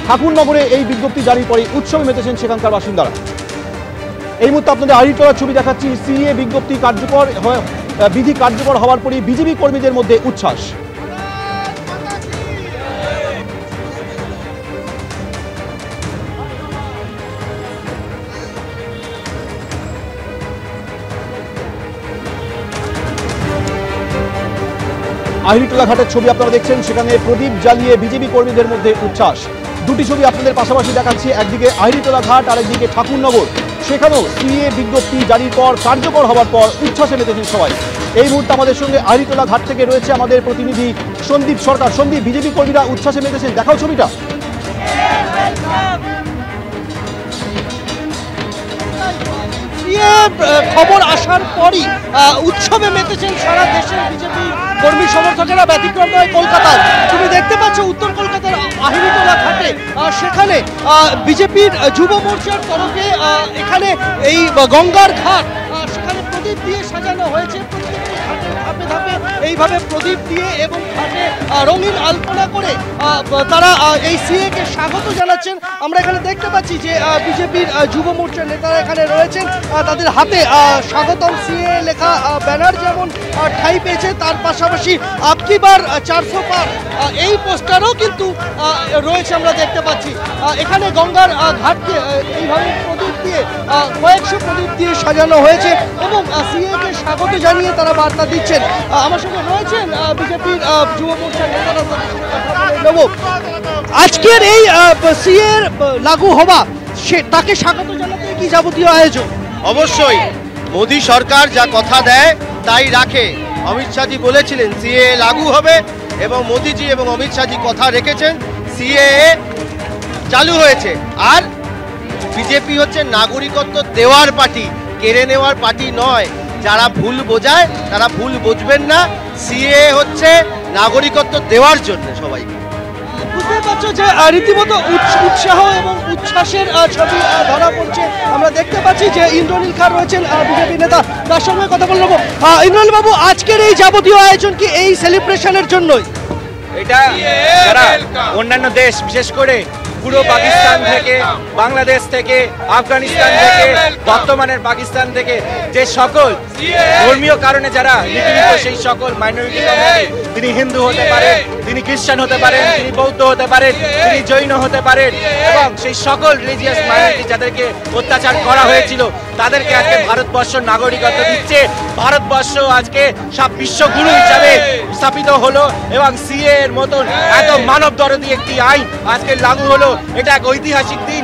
ঠাকুরনগরে এই বিজ্ঞপ্তি জারির পরে উৎসবে মেতেছেন সেখানকার বাসিন্দারা। এই মুহূর্তে আপনাদের আড়িটোলার ছবি দেখাচ্ছি। সিএ বিজ্ঞপ্তি বিধি কার্যকর হওয়ার পরই বিজেপি কর্মীদের মধ্যে উচ্ছ্বাস। আহিরিটোলা ঘাটের ছবি আপনারা দেখছেন, সেখানে প্রদীপ জ্বালিয়ে বিজেপি কর্মীদের মধ্যে উচ্ছ্বাস। দুটি ছবি আপনাদের পাশাপাশি দেখাচ্ছি, একদিকে আহিরিটোলা ঘাট আর একদিকে ঠাকুরনগর। সেখানেও সিএ বিজ্ঞপ্তি জারির পর কার্যকর হওয়ার পর উচ্ছ্বাসে মেতেছেন সবাই। এই মুহূর্তে আমাদের সঙ্গে আহিরিটোলা ঘাট থেকে রয়েছে আমাদের প্রতিনিধি সন্দীপ সরকার। সন্দীপ, বিজেপি কর্মীরা উচ্ছ্বাসে মেতেছেন, দেখাও ছবিটা। খবর আসার পরই উৎসবে মেতেছেন সারা দেশের বিজেপি কর্মী সমর্থকেরা, ব্যতিক্রম নয় কলকাতায়। তুমি দেখতে পাচ্ছ উত্তর কলকাতার আহিরিটোলা ঘাটে, সেখানে বিজেপির যুব মোর্চার তরফে এখানে এই গঙ্গার ঘাট সেখানে প্রদীপ দিয়ে সাজানো হয়েছে। ধাপে ধাপে এইভাবে প্রদীপ দিয়ে এবং ঘাটে রঙিন আলপনা করে তারা এই সিএ কে স্বাগত জানাচ্ছেন। আমরা এখানে দেখতে পাচ্ছি যে বিজেপির যুব মোর্চার নেতারা এখানে রয়েছেন, তাদের হাতে স্বাগতম সিএ লেখা ব্যানার যেমন ঠাঁই পেয়েছে, তার পাশাপাশি আপকি বার 400 পার এই পোস্টারও কিন্তু রয়েছে আমরা দেখতে পাচ্ছি। এখানে গঙ্গার ঘাটকে এইভাবে প্রদীপ দিয়ে কয়েকশো প্রদীপ দিয়ে সাজানো হয়েছে এবং সিএ কে স্বাগত জানিয়ে তারা বার্তা দিচ্ছেন। আমার সঙ্গে রয়েছেন বিজেপির যুব মোর্চার নেতারা। আজকের এই সিএ লাগু হওয়া তাকে স্বাগত জানাতে কি যাবতীয় আয়োজন? অবশ্যই মোদী সরকার যা কথা দেয় তাই রাখে। অমিত শাহজি বলেছিলেন সিএ লাগু হবে এবং মোদীজি এবং অমিত শাহজি কথা রেখেছেন, সিএ চালু হয়েছে। আর বিজেপি হচ্ছে নাগরিকত্ব দেওয়ার পার্টি, কেড়ে নেওয়ার পার্টি নয়। যারা ভুল বোঝায় তারা ভুল বুঝবেন না, সিএ হচ্ছে নাগরিকত্ব দেওয়ার জন্য সবাইকে। বুঝতে পারছো যে রীতিমতো উৎসাহ এবং উচ্ছ্বাসের ছবি ধরা পড়ছে। আমরা দেখতে পাচ্ছি যে ইন্দ্রনীল খান রয়েছেন বিজেপি নেতা, তার সঙ্গে কথা বলে নেবো। ইন্দ্রনীল বাবু, আজকের এই যাবতীয় আয়োজন কি এই সেলিব্রেশনের জন্যই? এটা যারা অন্যান্য দেশ, বিশেষ করে পুরো পাকিস্তান থেকে, বাংলাদেশ থেকে, আফগানিস্তান থেকে, বর্তমানের পাকিস্তান থেকে যে সকল ধর্মীয় কারণে যারা নিপীড়িত, সেই সকল মাইনরিটি কমিউনিটি, তিনি হিন্দু হতে পারেন, তিনি খ্রিস্টান হতে পারেন, তিনি বৌদ্ধ হতে পারেন, তিনি জৈন হতে পারেন, এবং সেই সকল রিলিজিয়াস মাইনরিটি যাদেরকে অত্যাচার করা হয়েছিল তাদেরকে আজকে ভারতবর্ষ নাগরিকত্ব দিচ্ছে। ভারতবর্ষ আজকে সব বিশ্বগুরু হিসাবে স্থাপিত হলো এবং সিএ এর মতন এত মানব দরদী একটি আইন আজকে লাগু হলো। এটা এক ঐতিহাসিক দিন।